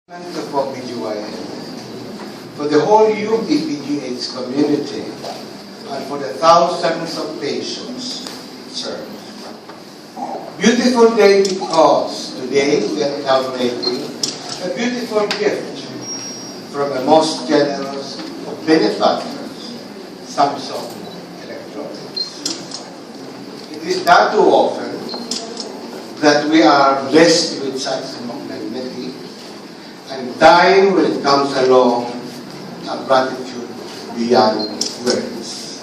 For PGYN, for the whole PGH community, and for the thousands of patients served. Beautiful day because today we are inaugurating a beautiful gift from the most generous of benefactors, Samsung Electronics. It is not too often that we are blessed with such magnanimity, and time when it comes along a gratitude beyond words.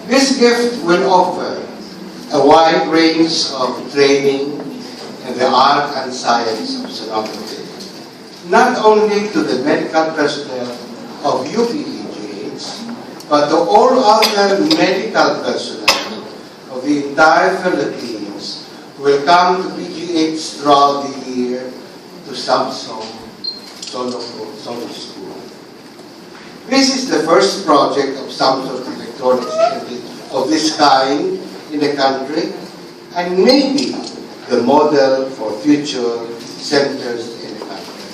This gift will offer a wide range of training in the art and science of sonography, not only to the medical personnel of PGH, but to all other medical personnel of the entire Philippines who will come to PGH throughout the year to Samsung SONO School. This is the first project of Samsung Electronics of this kind in the country, and maybe the model for future centers in the country.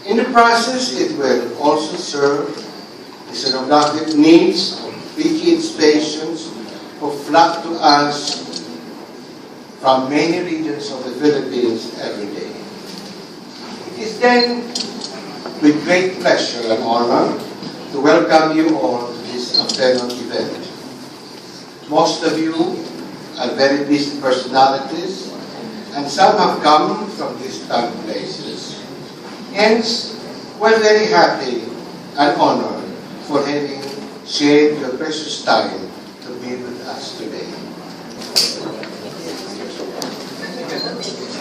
In the process, it will also serve the sonographic needs of PGH patients who flock to us from many regions of the Philippines every day. It is then with great pleasure and honor to welcome you all to this afternoon event. Most of you are very busy personalities, and some have come from distant places. Hence, we're very happy and honored for having shared your precious time to be with us today.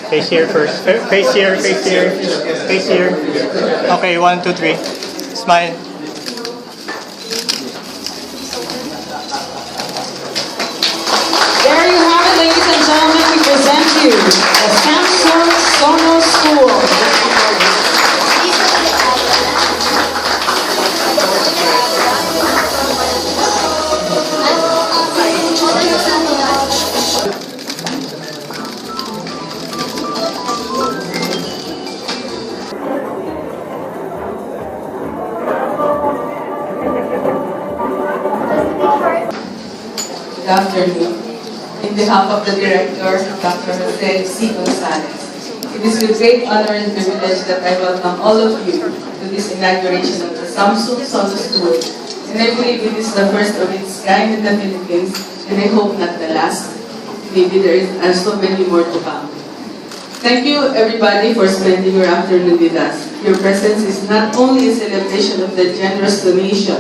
Face here first. Face here, face here, face here. Okay, 1, 2, 3. Smile. There you have it, ladies and gentlemen. We present you the Samsung SONO School. Good afternoon. In behalf of the Director, Dr. Jose C. Gonzalez, it is with great honor and privilege that I welcome all of you to this inauguration of the Samsung SONO School, and I believe it is the first of its kind in the Philippines, and I hope not the last. Maybe there are so many more to come. Thank you everybody for spending your afternoon with us. Your presence is not only a celebration of the generous donation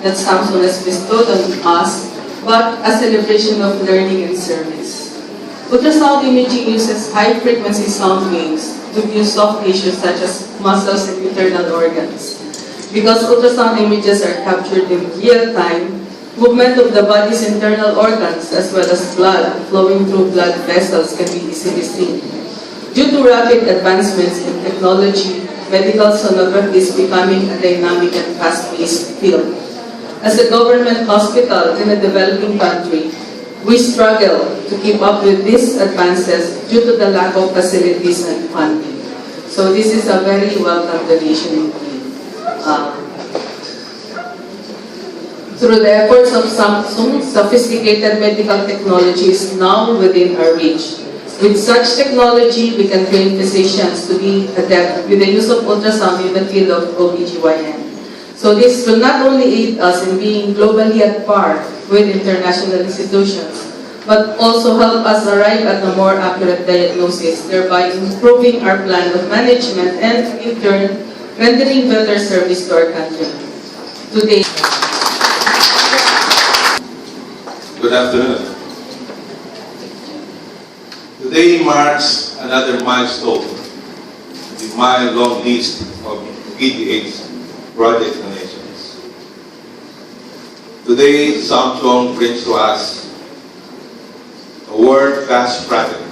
that Samsung has bestowed on us, but a celebration of learning and service. Ultrasound imaging uses high-frequency sound waves to view soft tissues such as muscles and internal organs. Because ultrasound images are captured in real time, movement of the body's internal organs as well as blood flowing through blood vessels can be easily seen. Due to rapid advancements in technology, medical sonography is becoming a dynamic and fast-paced field. As a government hospital in a developing country, we struggle to keep up with these advances due to the lack of facilities and funding. So this is a very welcome donation indeed. Through the efforts of Samsung, sophisticated medical technology is now within our reach. With such technology, we can train physicians to be adept with the use of ultrasound in the field of OBGYN. So this will not only aid us in being globally at par with international institutions, but also help us arrive at a more accurate diagnosis, thereby improving our plan of management and, in turn, rendering better service to our country. Today. Good afternoon. Today marks another milestone in my long list of PGH project donations. Today, Samsung brings to us a world-class project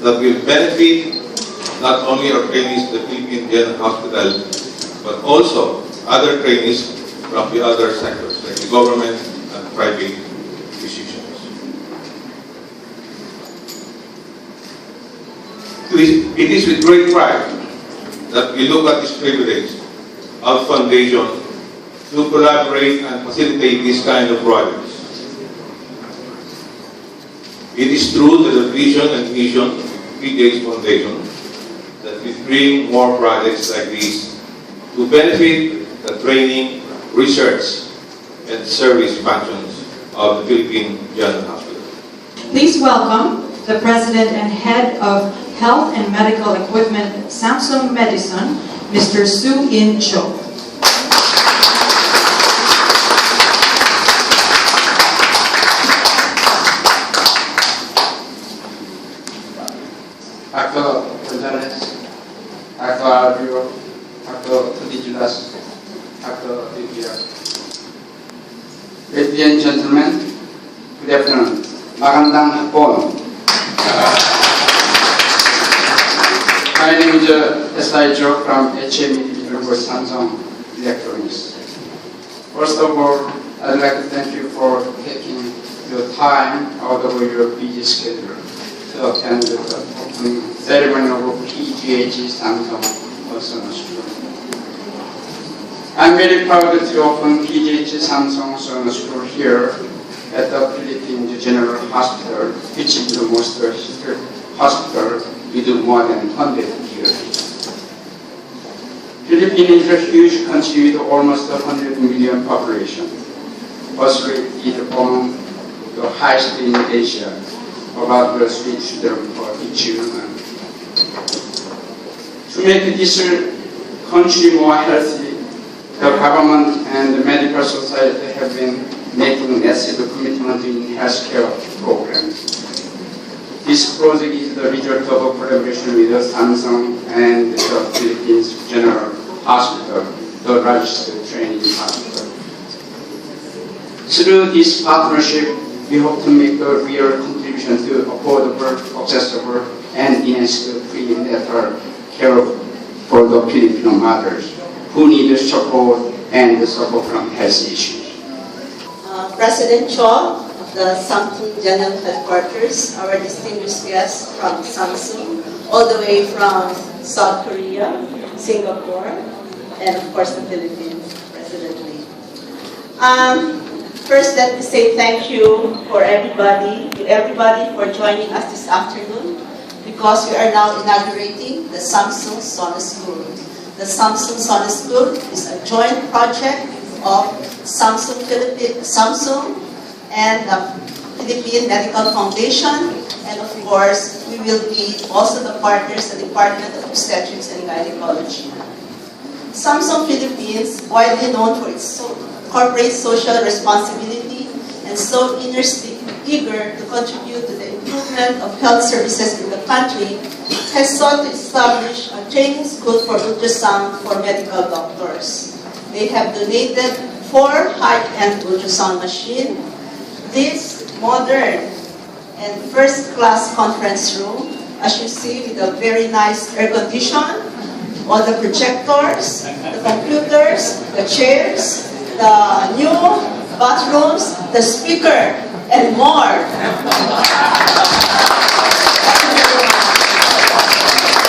that will benefit not only our trainees at the Philippine General Hospital, but also other trainees from the other sectors, like the government and private physicians. It is with great pride that we look at this privilege of Foundation to collaborate and facilitate this kind of projects. It is through the vision and mission of PGH Foundation that we bring more projects like these to benefit the training, research, and service functions of the Philippine General Hospital. Please welcome the President and Head of Health and Medical Equipment, Samsung Medicine, Mr. Su In Cho. Dr. Gonzalez, Dr. Alvio, Dr. Todigilas, Dr. Vivian. Ladies and gentlemen, good afternoon. Magandang hapon. My name is S.I. Joe from HME University Samsung Electronics. First of all, I'd like to thank you for taking your time out of your busy schedule to attend the opening ceremony of PGH Samsung SONO School. I'm very proud to open PGH Samsung SONO School here at the Philippine General Hospital, which is the most historic hospital with more than 100 years. Philippines is a huge country with almost 100 million population. Birth rate is among the highest in Asia, about the 3 children for each human. To make this country more healthy, the government and the medical society have been making massive commitment in healthcare programs. This project is the result of a collaboration with Samsung and the Philippines General Hospital, the largest training hospital. Through this partnership, we hope to make a real contribution to affordable, accessible, and enhanced prenatal care for the Filipino mothers who need support and suffer from health issues. President Cho of the Samsung General Headquarters, our distinguished guests from Samsung, all the way from South Korea, Singapore, and of course the Philippines, President Lee. First, let me say thank you to everybody for joining us this afternoon, because we are now inaugurating the Samsung SONO School. The Samsung SONO School is a joint project of Samsung and the Philippine Medical Foundation, and of course, we will be also the partners, the Department of Obstetrics and Gynecology. Samsung Philippines, widely known for its corporate social responsibility and so eager to contribute to the improvement of health services in the country, has sought to establish a training school for ultrasound for medical doctors. They have donated 4 high-end ultrasound machines, this modern and first-class conference room, as you see, with a very nice air condition, all the projectors, the computers, the chairs, the new bathrooms, the speaker, and more.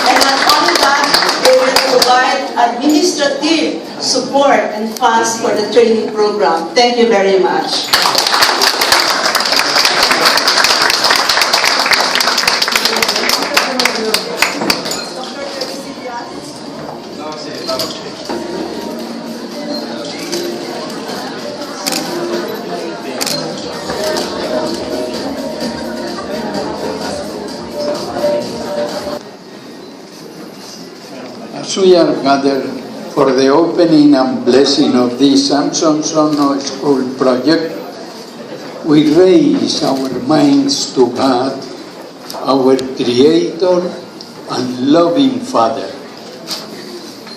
And not only that, they will provide administrative support and funds for the training program. Thank you very much. As we are gathered for the opening and blessing of this Samsung SONO School project, we raise our minds to God, our Creator and loving Father.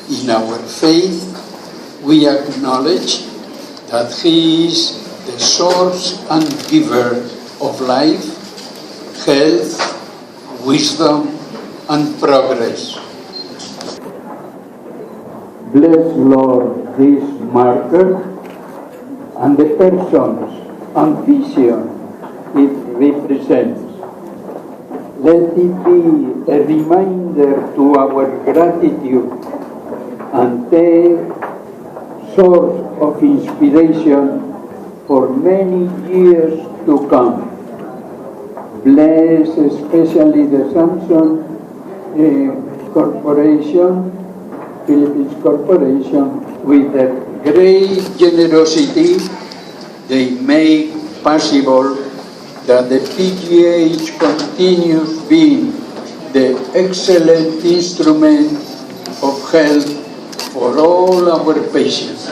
In our faith, we acknowledge that He is the source and giver of life, health, wisdom, and progress. Bless, Lord, this marker and the persons and vision it represents. let it be a reminder to our gratitude and a source of inspiration for many years to come. Bless especially the Samsung Corporation, Philippines Corporation, with their great generosity. They make possible that the PGH continues being the excellent instrument of health for all our patients.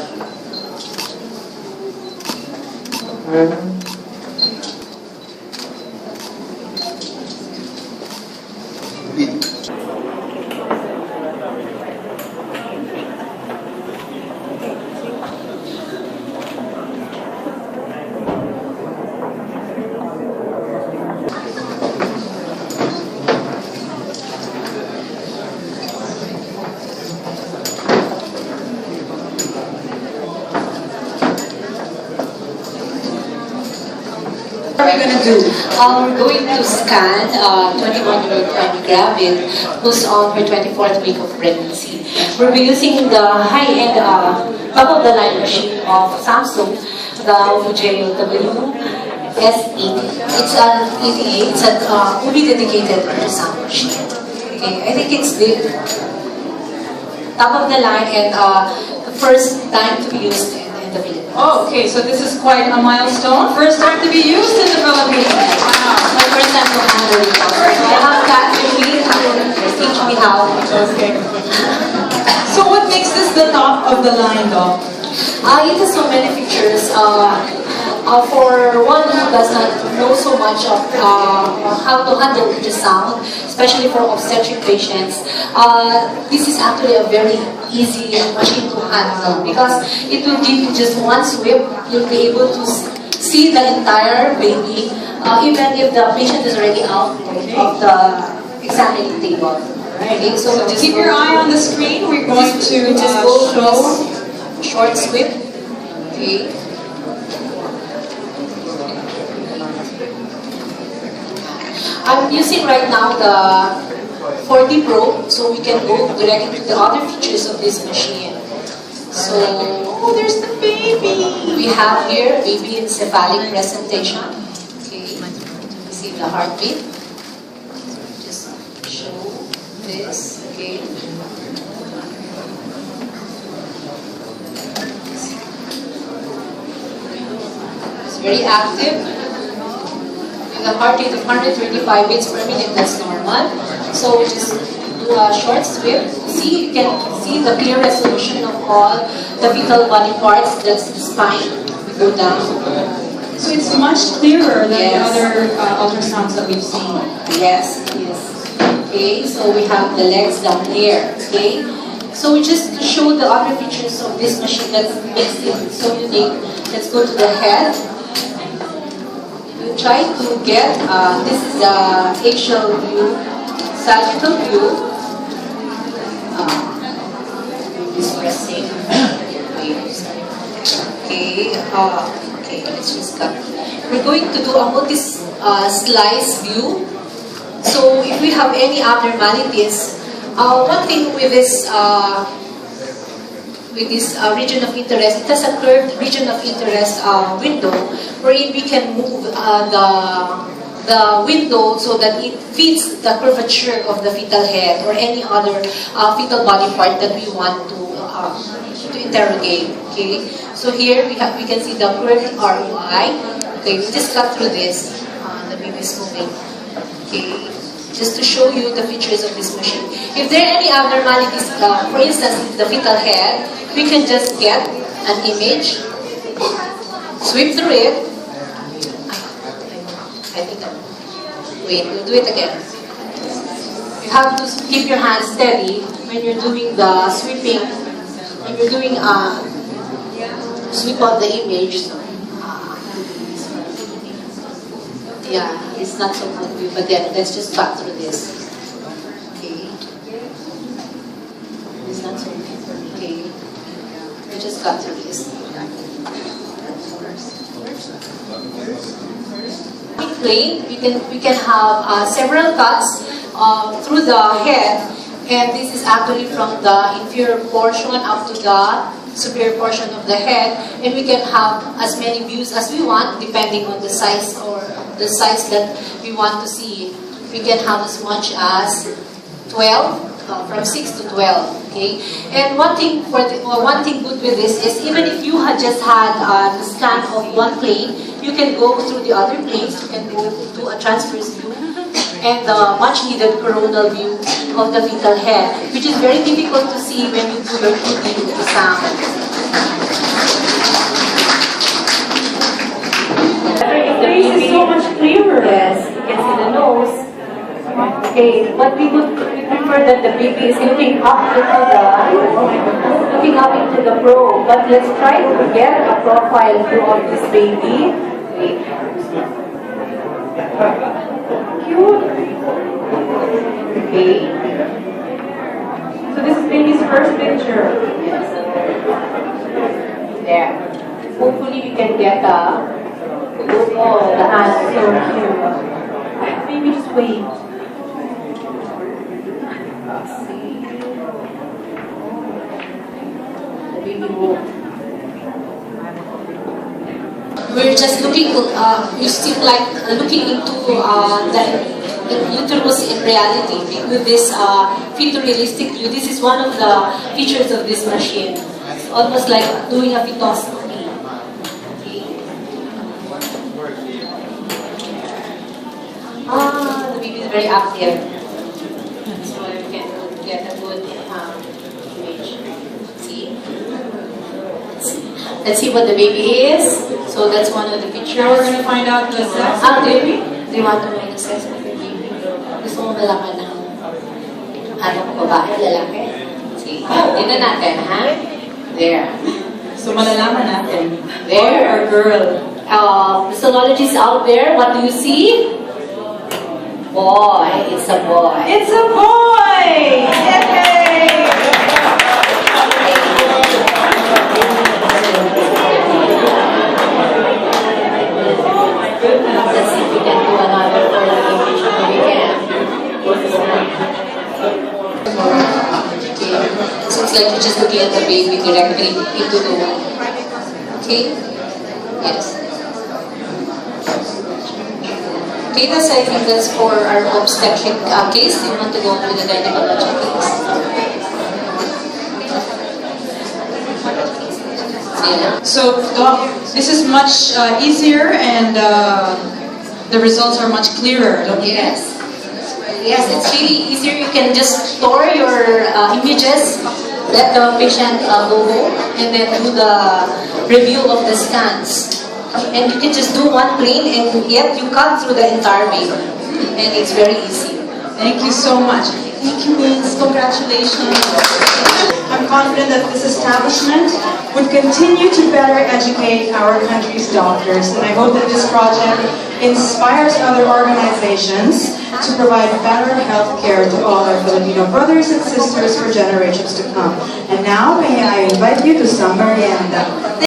What are we going to do? We're going to scan 21-year-old Tony Gravit who's on her 24th week of pregnancy. We'll be using the high-end top-of-the-line machine of Samsung, the UJW S80. It's an EDA, it's a fully dedicated ultrasound machine. Okay, I think it's the top-of-the-line and the first time to be used in the Philippines. Oh, okay, so this is quite a milestone. First time to be used in the Philippines. Wow. My first time to handle it. I have got to teach me how. Okay. So what makes this the top of the line though? It has so many features. For one who does not know so much of how to handle ultrasound, especially for obstetric patients, this is actually a very easy machine to handle because it will give you just one sweep. You'll be able to see the entire baby, even if the patient is already out of the examining table. Okay, so just keep your eye on the screen. We're going to just go show short sweep. Okay. I'm using right now the 40 Pro, so we can go directly to the other features of this machine. So, oh, there's the baby. We have here baby encephalic presentation. Okay, you see the heartbeat. Just show this. Okay. It's very active. The heart rate of 125 beats per minute, that's normal. So we just do a short sweep. See, you can see the clear resolution of all the fetal body parts, that's the spine. We go down. So it's much clearer than Yes. the other ultrasounds that we've seen. Yes, yes. Okay, so we have the legs down there. Okay, so just to show the other features of this machine that makes it so unique, let's go to the head. Try to get, this is the axial view, sagittal view, is pressing, okay, let's just cut. We're going to do a multi-slice view. So if we have any abnormalities, one thing with this region of interest, it has a curved region of interest window wherein we can move the window so that it fits the curvature of the fetal head or any other fetal body part that we want to interrogate. Okay, so here we can see the curved ROI. Okay, we just cut through this. The baby is moving. Okay, just to show you the features of this machine. If there are any abnormalities, for instance, the fetal head, we can just get an image, sweep through it. I think wait, we'll do it again. You have to keep your hands steady when you're doing the sweeping, when you're doing sweep of the image. Yeah, it's not so good, but then let's just cut through this. Okay. It's not so good. Okay. We just cut through this. plane, we can have several cuts through the head, and this is actually from the inferior portion up to the superior portion of the head, and we can have as many views as we want depending on the size or the size that we want to see. We can have as much as 12. From 6 to 12, okay? And one thing good with this is even if you had just had the scan of one plane, you can go through the other planes, you can go to a transverse view and the much needed coronal view of the fetal head, which is very difficult to see when you do your 2D ultrasound. The face is so much clearer. Yes, you can see the nose. Okay, but we prefer that the baby is looking up into the probe. But let's try to get a profile view of this baby. Okay. Cute. Okay. So this is baby's first picture. There. Hopefully we can get a look of the hand. So cute. Baby, just wait. We're just looking to, you seem like looking into the uterus in reality with this photorealistic view. This is one of the features of this machine. It's almost like doing a fetoscopy. Okay. The baby is very active. So you can get a good image. See? Let's see what the baby is. So that's one of the pictures. Now we're going to find out the sex of the baby. Do you want to know the sex of the baby? Gusto mo malaman ng anong babae, lalaki? See? Tignan natin, ha? There. So malalaman natin. There. Boy or girl? The sonologists out there, what do you see? Boy. It's a boy. It's a boy! Yay! Let's see if we can do another image if we can. It looks like you're just looking at the baby directly into the womb. Okay? Yes. Okay, that's, I think that's for our obstetric case. You want to go on with the gynecology case? So, Doc, this is much easier and the results are much clearer, don't you? Yes. Yes, it's really easier. You can just store your images, let the patient go home, and then do the review of the scans. And you can just do one plane, and yet you cut through the entire baby. And it's very easy. Thank you so much. Thank you, Miss. Congratulations. I'm confident that this establishment would continue to better educate our country's doctors, and I hope that this project inspires other organizations to provide better health care to all our Filipino brothers and sisters for generations to come. And now, may I invite you to some merienda.